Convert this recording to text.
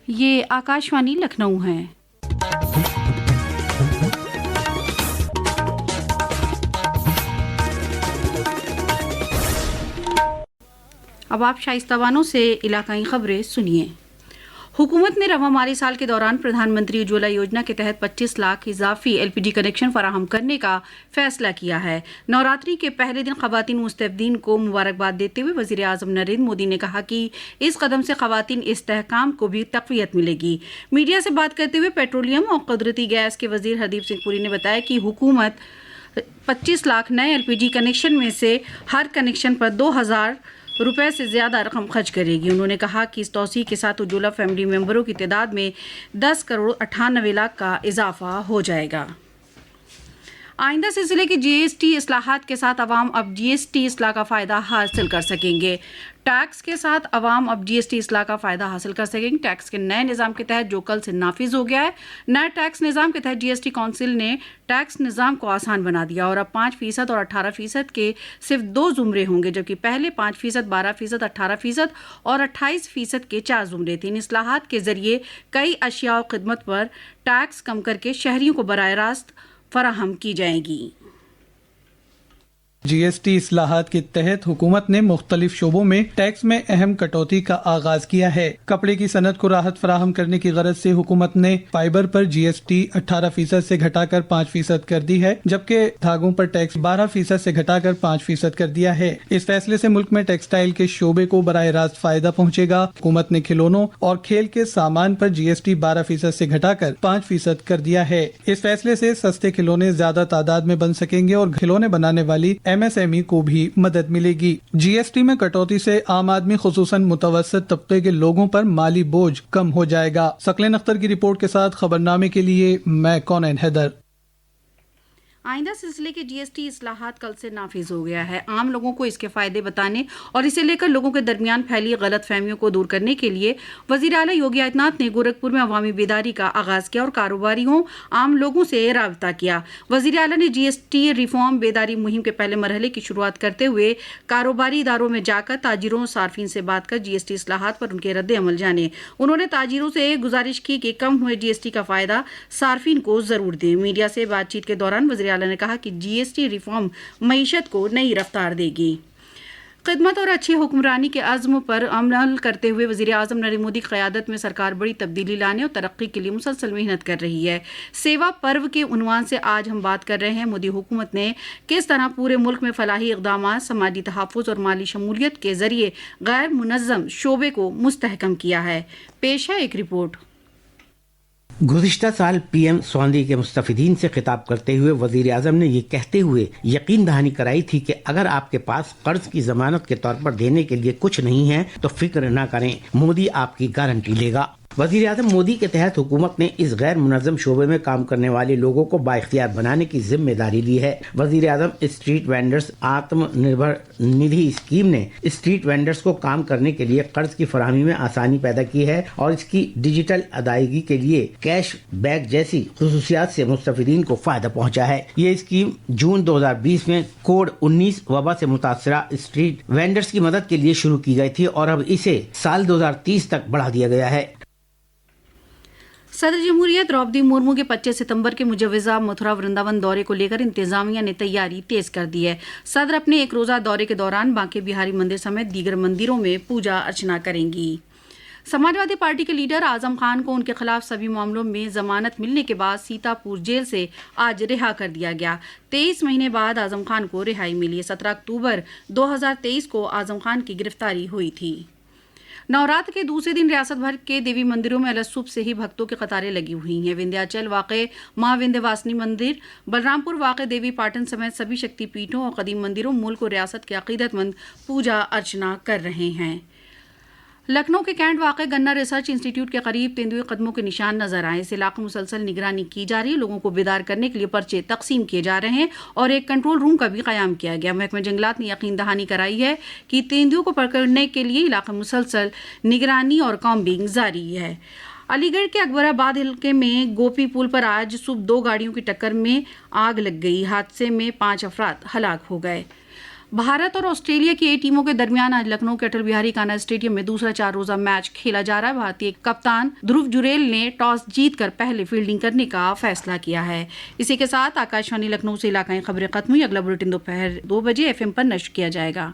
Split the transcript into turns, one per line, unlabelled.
یہ آکاشوانی لکھنؤ ہے۔ اب آپ شائستہ بانو سے علاقائی خبریں سنیے۔ حکومت نے رواں مالی سال کے دوران پردھان منتری اجولا یوجنا کے تحت 25 لاکھ اضافی LPG کنیکشن فراہم کرنے کا فیصلہ کیا ہے۔ نوراتری کے پہلے دن خواتین مستفیدین کو مبارکباد دیتے ہوئے وزیر اعظم نریندر مودی نے کہا کہ اس قدم سے خواتین استحکام کو بھی تقویت ملے گی۔ میڈیا سے بات کرتے ہوئے پیٹرولیم اور قدرتی گیس کے وزیر ہردیپ سنگھ پوری نے بتایا کہ حکومت 25 لاکھ نئے LPG کنیکشن میں سے ہر کنیکشن پر 2,000 روپے سے زیادہ رقم خرچ کرے گی۔ انہوں نے کہا کہ اس توسیع کے ساتھ اجولا فیملی ممبروں کی تعداد میں 10 کروڑ 98 لاکھ کا اضافہ ہو جائے گا۔ آئندہ سلسلے کی GST اصلاحات کے ساتھ عوام اب GST اصلاح کا فائدہ حاصل کر سکیں گے۔ ٹیکس کے ساتھ عوام اب GST اصلاح کا فائدہ حاصل کر سکیں گے۔ ٹیکس کے نئے نظام کے تحت جو کل سے نافذ ہو گیا ہے، نئے ٹیکس نظام کے تحت GST کونسل نے ٹیکس نظام کو آسان بنا دیا اور اب 5% اور 18% کے صرف 2 زمرے ہوں گے، جبکہ پہلے 5%، 12%، 18% اور 28% کے 4 زمرے تھے۔ ان اصلاحات کے ذریعے کئی اشیاء و خدمت پر ٹیکس کم کر کے شہریوں کو براہ راست فراہم کی جائیں گی۔
GST اصلاحات کے تحت حکومت نے مختلف شعبوں میں ٹیکس میں اہم کٹوتی کا آغاز کیا ہے۔ کپڑے کی صنعت کو راحت فراہم کرنے کی غرض سے حکومت نے فائبر پر GST 18% سے گھٹا کر 5% کر دی ہے، جبکہ دھاگوں پر ٹیکس 12% سے گھٹا کر 5% کر دیا ہے۔ اس فیصلے سے ملک میں ٹیکسٹائل کے شعبے کو براہ راست فائدہ پہنچے گا۔ حکومت نے کھلونوں اور کھیل کے سامان پر GST 12% سے گھٹا کر 5% کر دیا ہے۔ اس فیصلے سے سستے کھلونے زیادہ تعداد میں بن سکیں گے اور کھلونے بنانے والی MSME کو بھی مدد ملے گی۔ GST میں کٹوتی سے عام آدمی خصوصاً متوسط طبقے کے لوگوں پر مالی بوجھ کم ہو جائے گا۔ ثقلین اختر کی رپورٹ کے ساتھ خبرنامے کے لیے میں کونین حیدر۔
آئندہ سلسلے کے GST اصلاحات کل سے نافذ ہو گیا ہے۔ عام لوگوں کو اس کے فائدے بتانے اور اسے لے کر لوگوں کے درمیان پھیلی غلط فہمیوں کو دور کرنے کے لیے وزیر اعلیٰ یوگی آدتیہ ناتھ نے گورکھپور میں عوامی بیداری کا آغاز کیا اور کاروباریوں عام لوگوں سے رابطہ کیا۔ وزیر اعلیٰ نے GST ریفارم بیداری مہم کے پہلے مرحلے کی شروعات کرتے ہوئے کاروباری اداروں میں جا کر تاجروں اور صارفین سے بات کر GST اصلاحات پر ان کے رد عمل جانے۔ انہوں نے تاجروں سے گزارش کی کہ کم ہوئے GST کا فائدہ صارفین کو ضرور دیں۔ میڈیا سے بات چیت کے دوران وزیر اعلیٰ نے کہا کہ GST ریفارم معیشت کو نئی رفتار دے گی۔ خدمت اور اچھی حکمرانی کے عزم پر عمل کرتے ہوئے وزیر اعظم نریندر مودی کی قیادت میں سرکار بڑی تبدیلی لانے اور ترقی کے لیے مسلسل محنت کر رہی ہے۔ سیوا پرو کے عنوان سے آج ہم بات کر رہے ہیں مودی حکومت نے کس طرح پورے ملک میں فلاحی اقدامات، سماجی تحفظ اور مالی شمولیت کے ذریعے غیر منظم شعبے کو مستحکم کیا ہے۔ پیش ہے ایک رپورٹ۔
گزشتہ سال PM سواندھی کے مستفیدین سے خطاب کرتے ہوئے وزیر اعظم نے یہ کہتے ہوئے یقین دہانی کرائی تھی کہ اگر آپ کے پاس قرض کی ضمانت کے طور پر دینے کے لیے کچھ نہیں ہے تو فکر نہ کریں، مودی آپ کی گارنٹی لے گا۔ وزیر اعظم مودی کے تحت حکومت نے اس غیر منظم شعبے میں کام کرنے والے لوگوں کو بااختیار بنانے کی ذمہ داری لی ہے۔ وزیر اعظم اسٹریٹ وینڈرز آتم نربھر ندھی اسکیم نے اسٹریٹ وینڈرز کو کام کرنے کے لیے قرض کی فراہمی میں آسانی پیدا کی ہے اور اس کی ڈیجیٹل ادائیگی کے لیے کیش بیک جیسی خصوصیات سے مستفیدین کو فائدہ پہنچا ہے۔ یہ اسکیم جون 2020 میں کووڈ 19 وبا سے متاثرہ اسٹریٹ وینڈرز کی مدد کے لیے شروع کی گئی تھی اور اب اسے سال 2030 تک بڑھا دیا گیا ہے۔
صدر جمہوریہ دروپدی مرمو کے 25 ستمبر کے مجوزہ متھرا ورنداون دورے کو لے کر انتظامیہ نے تیاری تیز کر دی ہے۔ صدر اپنے ایک روزہ دورے کے دوران بانکے بہاری مندر سمیت دیگر مندروں میں پوجا ارچنا کریں گی۔ سماجوادی پارٹی کے لیڈر اعظم خان کو ان کے خلاف سبھی معاملوں میں ضمانت ملنے کے بعد سیتا پور جیل سے آج رہا کر دیا گیا۔ 23 مہینے بعد اعظم خان کو رہائی ملی۔ 17 اکتوبر 2023 کو اعظم خان کی گرفتاری ہوئی تھی۔ نوراتر کے دوسرے دن ریاست بھر کے دیوی مندروں میں الصبح سے ہی بھکتوں کی قطاریں لگی ہوئی ہیں۔ وندھیاچل واقع ماں وندھیہ واسنی مندر، بلرامپور واقع دیوی پاٹن سمیت سبھی شکتی پیٹھوں اور قدیم مندروں ملک اور ریاست کے عقیدت مند پوجا ارچنا کر رہے ہیں۔ لکھنؤ کے کینٹ واقع گنا ریسرچ انسٹی ٹیوٹ کے قریب تیندوے قدموں کے نشان نظر آئے۔ اس علاقے میں مسلسل نگرانی کی جا رہی ہے، لوگوں کو بیدار کرنے کے لیے پرچے تقسیم کیے جا رہے ہیں اور ایک کنٹرول روم کا بھی قیام کیا گیا۔ محکمہ جنگلات نے یقین دہانی کرائی ہے کہ تیندووں کو پکڑنے کے لیے علاقے میں مسلسل نگرانی اور کامبنگ جاری ہے۔ علی گڑھ کے اکبر آباد علاقے میں گوپی پل پر آج صبح 2 گاڑیوں کی ٹکر میں آگ لگ گئی۔ حادثے میں 5 افراد ہلاک ہو گئے۔ بھارت اور آسٹریلیا کی 8 ٹیموں کے درمیان آج لکھنؤ کے اٹل بہاری کانا اسٹیڈیم میں دوسرا 4 روزہ میچ کھیلا جا رہا ہے. بھارتی کپتان دھرو جریل نے ٹاس جیت کر پہلے فیلڈنگ کرنے کا فیصلہ کیا ہے. اسی کے ساتھ آکاشوانی لکھنؤ سے علاقائی خبریں ختم ہوئی. اگلا بلیٹن دوپہر 2 بجے FM پر نشر کیا جائے گا.